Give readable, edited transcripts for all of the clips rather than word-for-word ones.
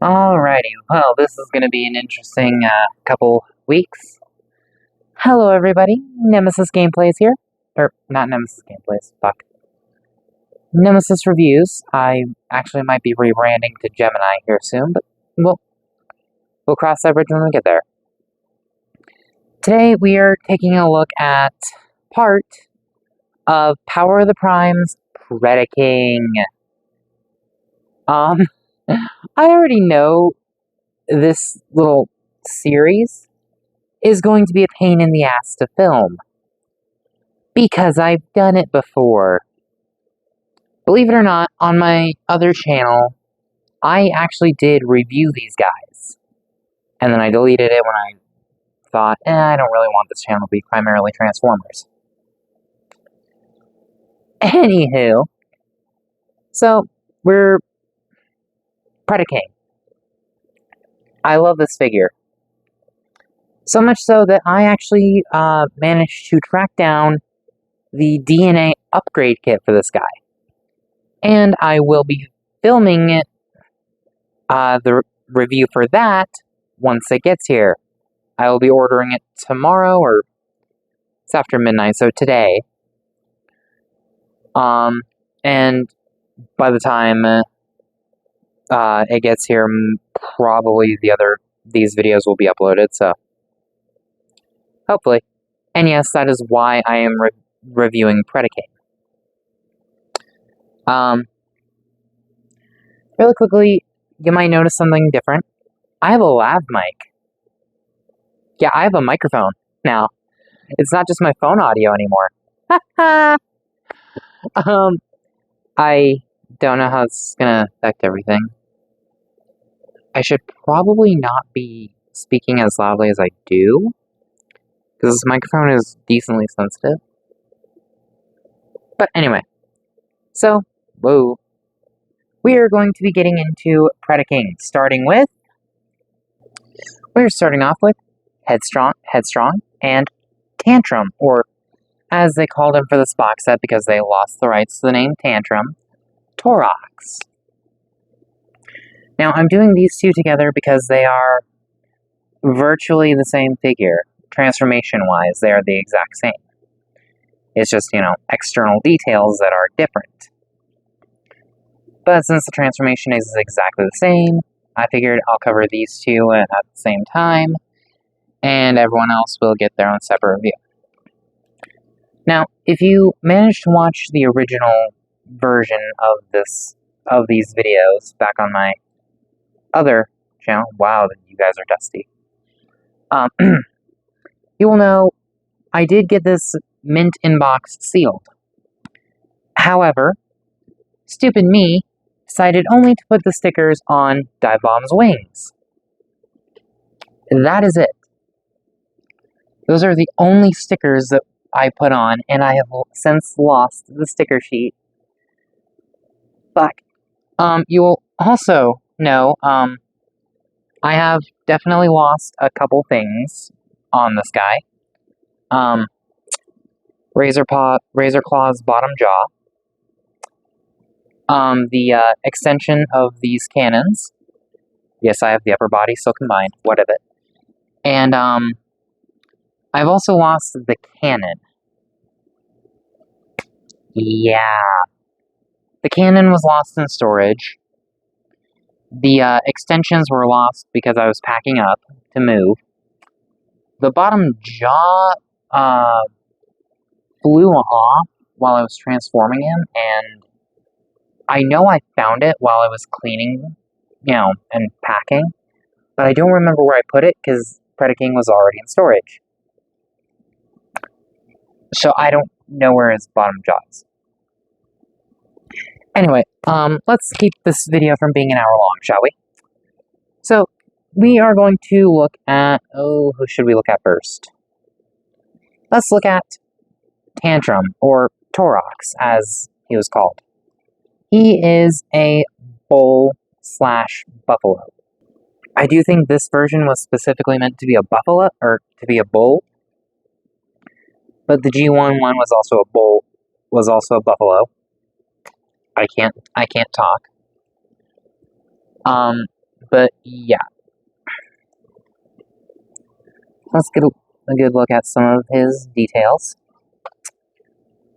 Alrighty, well, this is going to be an interesting couple weeks. Hello, everybody. Nemesis Gameplays here. Or, not Nemesis Gameplays, fuck. Nemesis Reviews. I actually might be rebranding to Gemini here soon, but we'll cross that bridge when we get there. Today, we are taking a look at part of Power of the Prime's Predaking. I already know this little series is going to be a pain in the ass to film. Because I've done it before. Believe it or not, on my other channel, I actually did review these guys. And then I deleted it when I thought, I don't really want this channel to be primarily Transformers. Anywho, so we're Predaking. I love this figure. So much so that I actually managed to track down the DNA upgrade kit for this guy. And I will be filming the review for that once it gets here. I will be ordering it tomorrow, or it's after midnight, so today. And by the time it gets here, probably these videos will be uploaded, so hopefully. And yes, that is why I am reviewing Predaking. Really quickly, you might notice something different. I have a lav mic. Yeah, I have a microphone now. It's not just my phone audio anymore. I don't know how it's gonna affect everything. I should probably not be speaking as loudly as I do, because this microphone is decently sensitive. But anyway, so, whoa. We are going to be getting into Predaking, we're starting off with Headstrong, and Tantrum, or as they called him for this box set because they lost the rights to the name Tantrum, Torox. Now, I'm doing these two together because they are virtually the same figure. Transformation-wise, they are the exact same. It's just, external details that are different. But since the transformation is exactly the same, I figured I'll cover these two at the same time, and everyone else will get their own separate review. Now, if you managed to watch the original version of these videos back on my other channel, wow, you guys are dusty. You will know I did get this mint inbox sealed. However, stupid me decided only to put the stickers on Dive Bomb's wings. That is it. Those are the only stickers that I put on, and I have since lost the sticker sheet. But, you will also know, I have definitely lost a couple things on this guy. Razor Claw's bottom jaw. The extension of these cannons. Yes, I have the upper body still combined. What of it? And, I've also lost the cannon. Yeah. The cannon was lost in storage. The extensions were lost because I was packing up to move. The bottom jaw flew off while I was transforming him, and I know I found it while I was cleaning, and packing, but I don't remember where I put it because Predaking was already in storage. So I don't know where his bottom jaw is. Anyway, let's keep this video from being an hour long, shall we? So, we are going to look at, who should we look at first? Let's look at Tantrum, or Torox, as he was called. He is a bull/buffalo. I do think this version was specifically meant to be a buffalo, or to be a bull. But the G1 one was also a bull, was also a buffalo. I can't talk. But yeah, let's get a good look at some of his details.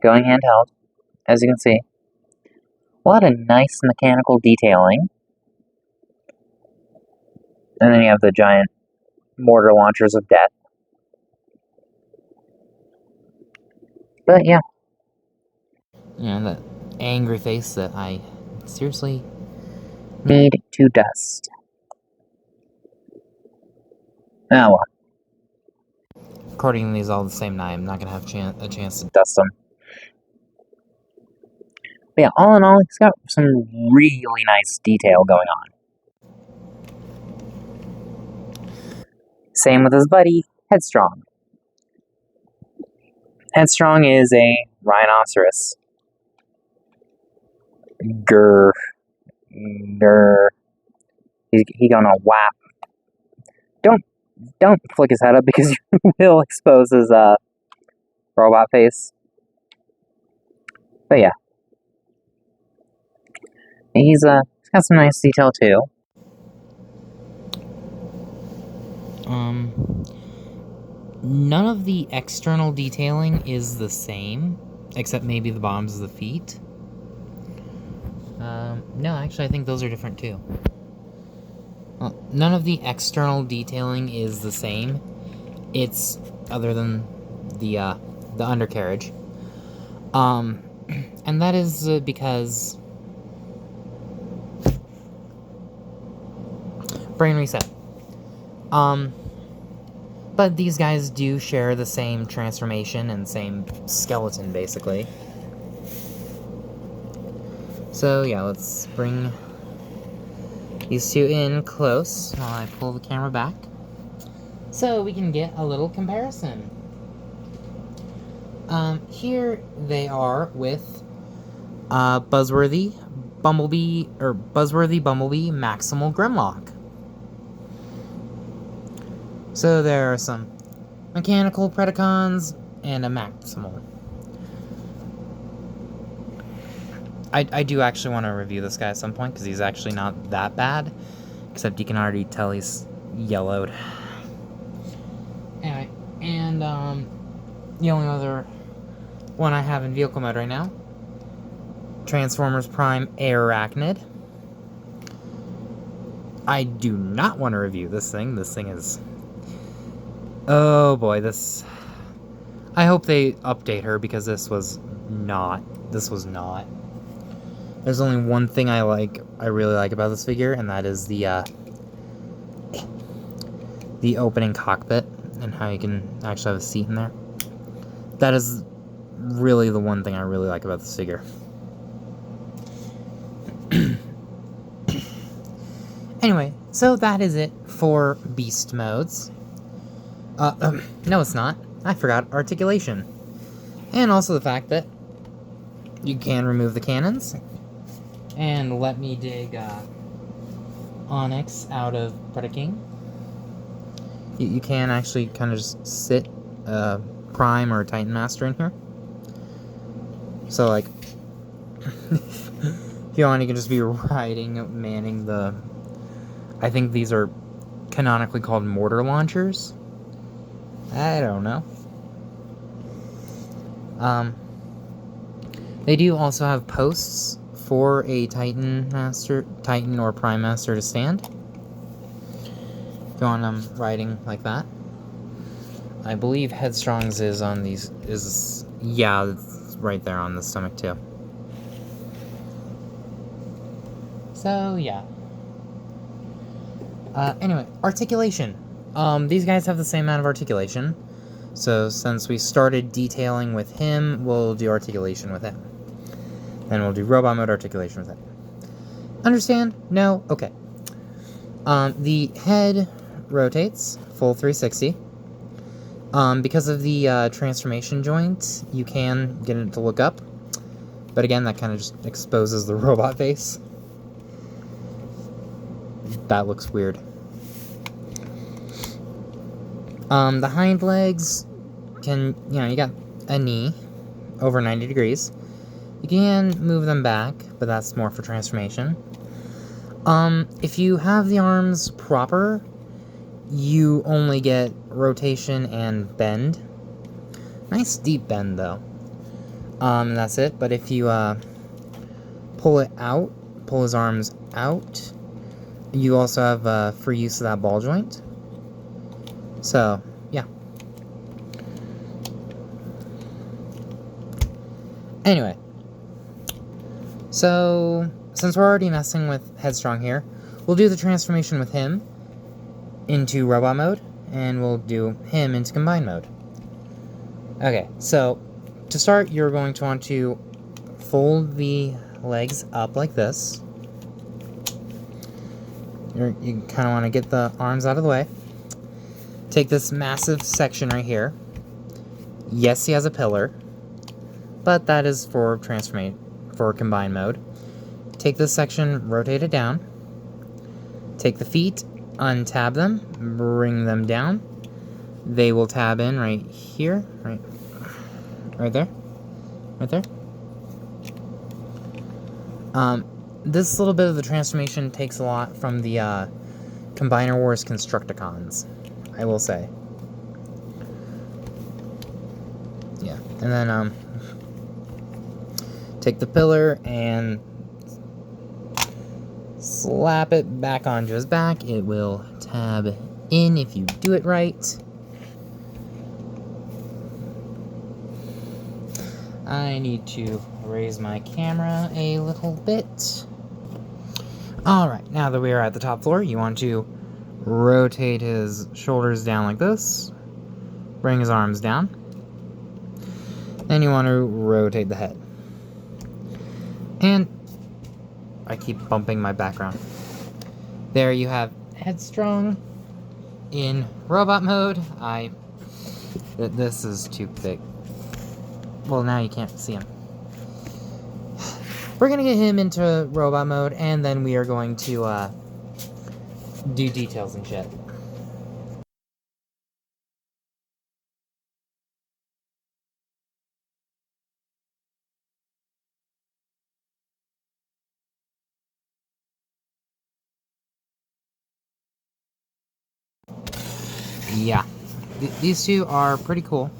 Going handheld, as you can see. A lot of nice mechanical detailing. And then you have the giant mortar launchers of death. But yeah. And that angry face that I seriously need to dust. Oh well. According to these all the same night, I'm not gonna have a chance to dust them. But yeah, all in all, he's got some really nice detail going on. Same with his buddy, Headstrong. Headstrong is a rhinoceros. Grr. Grr. He gonna whap. Don't flick his head up because you will expose his robot face. But yeah. He's got some nice detail too. None of the external detailing is the same, except maybe the bottoms of the feet. No, actually, I think those are different too. Well, none of the external detailing is the same. It's other than the undercarriage. And that is because brain reset. But these guys do share the same transformation and same skeleton, basically. So yeah, let's bring these two in close while I pull the camera back, so we can get a little comparison. Here they are with Buzzworthy Bumblebee Maximal Grimlock. So there are some mechanical Predacons and a Maximal. I do actually want to review this guy at some point, because he's actually not that bad, except you can already tell he's yellowed. Anyway, and the only other one I have in vehicle mode right now, Transformers Prime Arachnid. I do not want to review this thing. This thing is... oh boy, this... I hope they update her, because this was not. There's only one thing I really like about this figure, and that is the opening cockpit and how you can actually have a seat in there. That is really the one thing I really like about this figure. Anyway, so that is it for beast modes. No, it's not. I forgot articulation. And also the fact that you can remove the cannons. And let me dig Onyx out of Predaking. You can actually kind of just sit Prime or Titan Master in here. So, like, if you want, you can just be manning the... I think these are canonically called mortar launchers. I don't know. They do also have posts for a Titan or Prime Master to stand. If you want them riding like that. I believe Headstrong's is on these, yeah, it's right there on the stomach too. So, yeah. Anyway, articulation. These guys have the same amount of articulation. So, since we started detailing with him, we'll do articulation with him. Then we'll do robot mode articulation with him. Understand? No? Okay. The head rotates full 360. Because of the transformation joint, you can get it to look up. But again, that kind of just exposes the robot face. That looks weird. The hind legs can, you got a knee over 90 degrees. You can move them back, but that's more for transformation. If you have the arms proper, you only get rotation and bend. Nice deep bend, though. That's it. But if you, pull his arms out, you also have, free use of that ball joint. So, yeah. Anyway. So, since we're already messing with Headstrong here, we'll do the transformation with him into robot mode, and we'll do him into combined mode. Okay, so to start, you're going to want to fold the legs up like this. You kind of want to get the arms out of the way. Take this massive section right here. Yes, he has a pillar, but that is for combined mode. Take this section, rotate it down. Take the feet, untab them, bring them down. They will tab in right here, right there, right there. This little bit of the transformation takes a lot from the Combiner Wars Constructicons, I will say. Yeah, and then take the pillar and slap it back onto his back. It will tab in if you do it right. I need to raise my camera a little bit. Alright, now that we are at the top floor, you want to rotate his shoulders down like this. Bring his arms down. Then you want to rotate the head. And I keep bumping my background. There you have Headstrong in robot mode. This is too big. Well, now you can't see him. We're gonna get him into robot mode, and then we are going to do details and shit. Yeah, these two are pretty cool.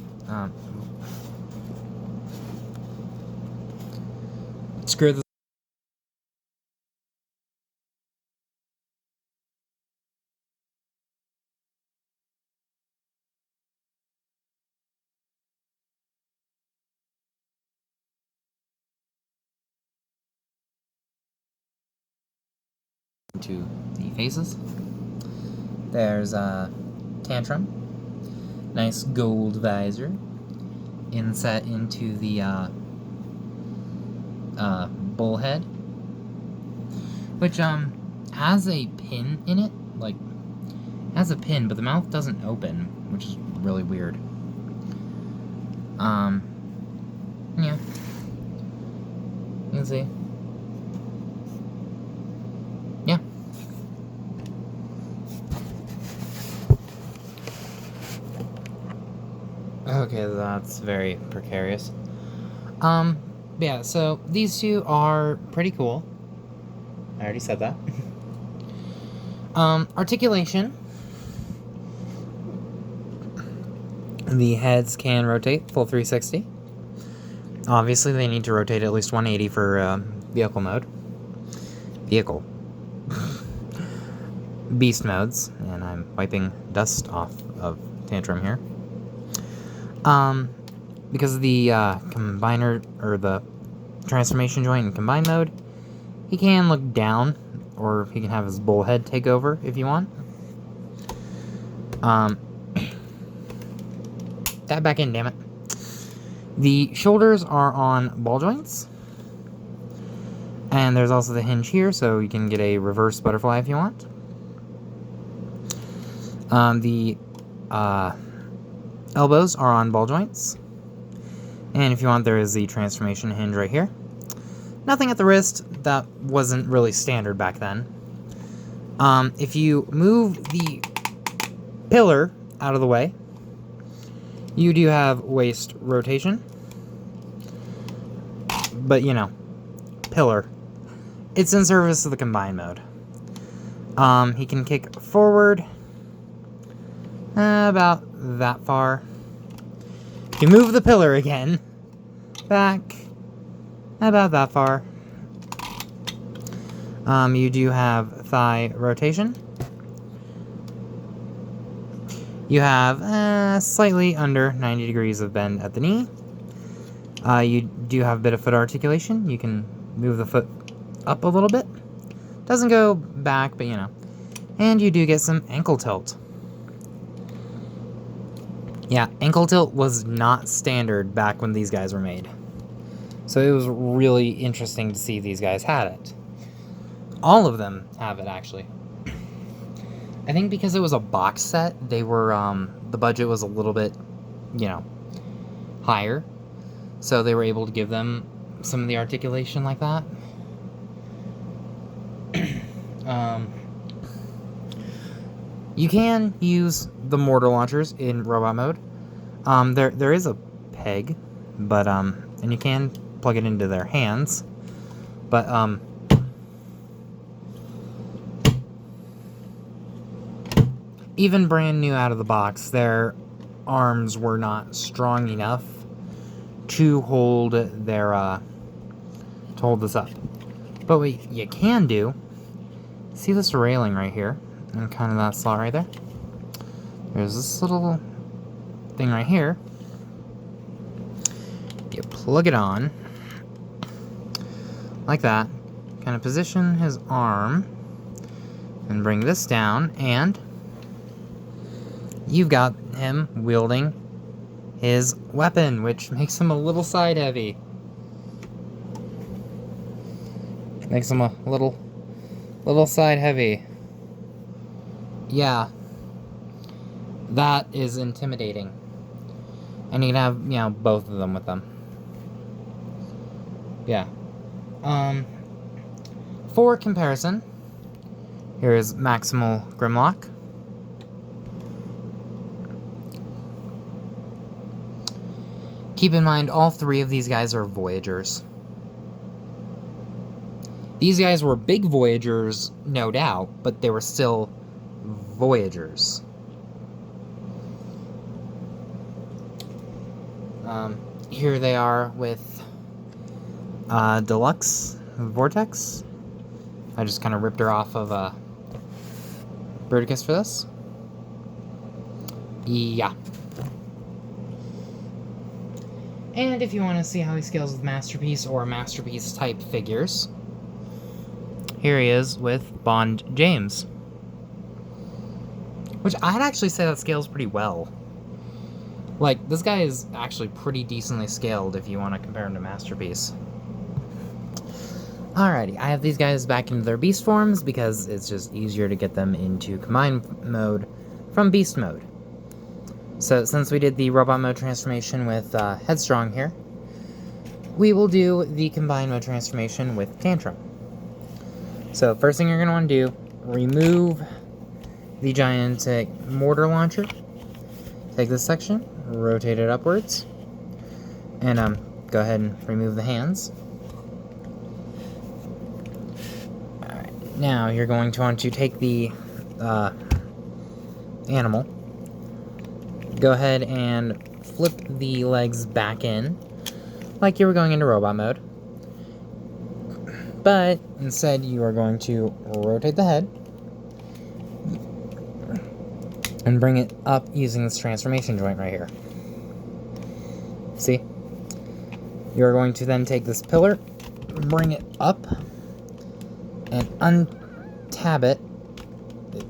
Screw this. To the faces. There's Tantrum. Nice gold visor. Inset into the bullhead, which has a pin in it. Like, has a pin, but the mouth doesn't open, which is really weird. Yeah. You can see. Yeah. Okay, that's very precarious. Yeah, so these two are pretty cool. I already said that. Articulation. The heads can rotate full 360. Obviously, they need to rotate at least 180 for vehicle mode. Vehicle. Beast modes, and I'm wiping dust off of Tantrum here. Because of the combiner, or the transformation joint in combined mode, he can look down, or he can have his bullhead take over if you want. That back in, damn it. The shoulders are on ball joints. And there's also the hinge here, so you can get a reverse butterfly if you want. The elbows are on ball joints. And if you want, there is the transformation hinge right here. Nothing at the wrist. That wasn't really standard back then. If you move the pillar out of the way, you do have waist rotation. But, you know, pillar. It's in service of the combined mode. He can kick forward about that far. You move the pillar again. Back about that far. You do have thigh rotation. You have slightly under 90 degrees of bend at the knee. You do have a bit of foot articulation. You can move the foot up a little bit. Doesn't go back, but you know. And you do get some ankle tilt. Yeah, ankle tilt was not standard back when these guys were made. So it was really interesting to see these guys had it. All of them have it, actually. I think because it was a box set, they were, the budget was a little bit, you know, higher. So they were able to give them some of the articulation like that. You can use the mortar launchers in robot mode. There is a peg, but, and you can plug it into their hands, but, even brand new out of the box, their arms were not strong enough to hold their, to hold this up. But what you can do, see this railing right here, and kind of that slot right there? There's this little thing right here. You plug it on, like that, kind of position his arm, and bring this down, and you've got him wielding his weapon, which makes him a little side heavy. Makes him a little side heavy. Yeah. That is intimidating. And you can have, you know, both of them with them. Yeah. For comparison, here is Maximal Grimlock. Keep in mind, all three of these guys are Voyagers. These guys were big Voyagers, no doubt, but they were still Voyagers. Here they are with Deluxe Vortex. I just kind of ripped her off of Bruticus for this. Yeah. And if you want to see how he scales with Masterpiece or Masterpiece type figures, here he is with Bond James. Which I'd actually say that scales pretty well. Like, this guy is actually pretty decently scaled if you want to compare him to Masterpiece. Alrighty, I have these guys back into their beast forms because it's just easier to get them into combined mode from beast mode. So, since we did the robot mode transformation with Headstrong here, we will do the combined mode transformation with Tantrum. So, first thing you're going to want to do, remove the gigantic mortar launcher. Take this section, rotate it upwards, and go ahead and remove the hands. Alright, now you're going to want to take the animal, go ahead and flip the legs back in, like you were going into robot mode, but instead you are going to rotate the head, and bring it up using this transformation joint right here. See? You're going to then take this pillar, bring it up, and untab it,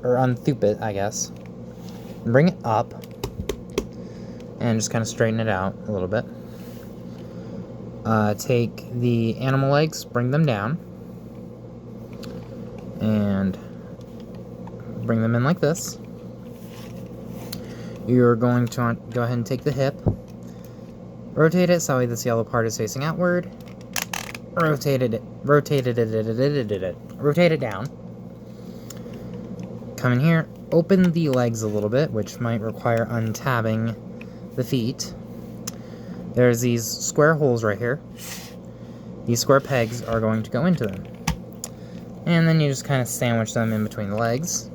or unthoop it, I guess. And bring it up, and just kind of straighten it out a little bit. Take the animal legs, bring them down, and bring them in like this. You're going to go ahead and take the hip, rotate it so this yellow part is facing outward, rotate it down, come in here, open the legs a little bit, which might require untabbing the feet. There's these square holes right here. These square pegs are going to go into them. And then you just kind of sandwich them in between the legs.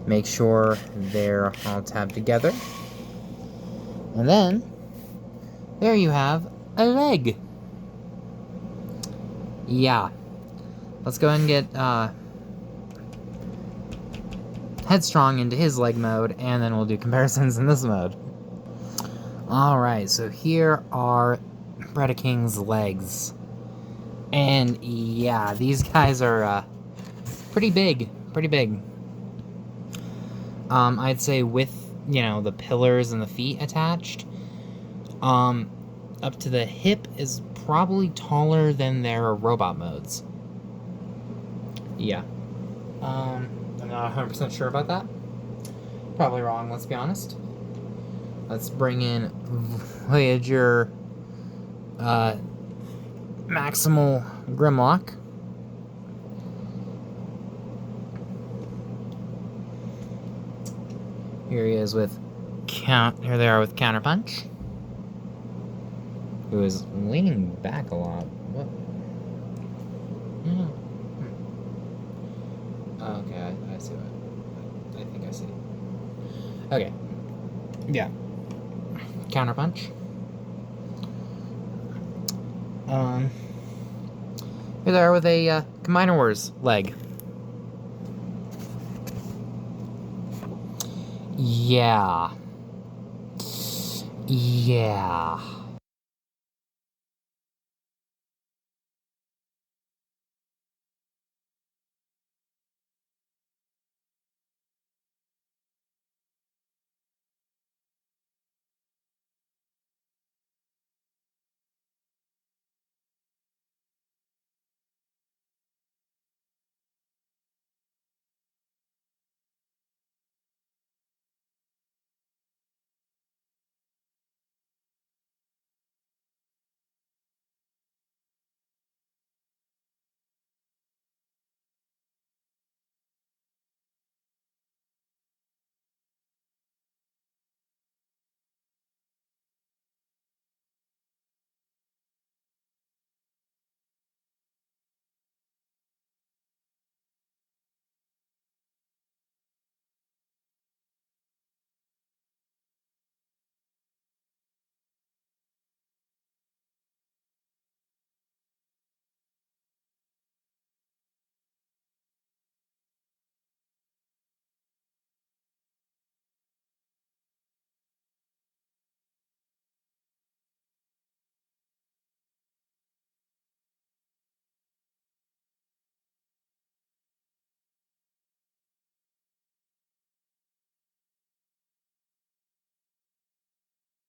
Make sure they're all tabbed together. And then, there you have a leg. Yeah. Let's go ahead and get Headstrong into his leg mode, and then we'll do comparisons in this mode. Alright, so here are Predaking's legs. And yeah, these guys are pretty big. Pretty big. I'd say with, you know, the pillars and the feet attached, up to the hip is probably taller than their robot modes. Yeah. I'm not 100% sure about that. Probably wrong, let's be honest. Let's bring in Voyager Maximal Grimlock. Here he is with here they are with Counterpunch, who is leaning back a lot. What? Oh, okay, I see what. I think I see. Okay. Yeah. Counterpunch. Here they are with a Combiner Wars leg. Yeah. Yeah.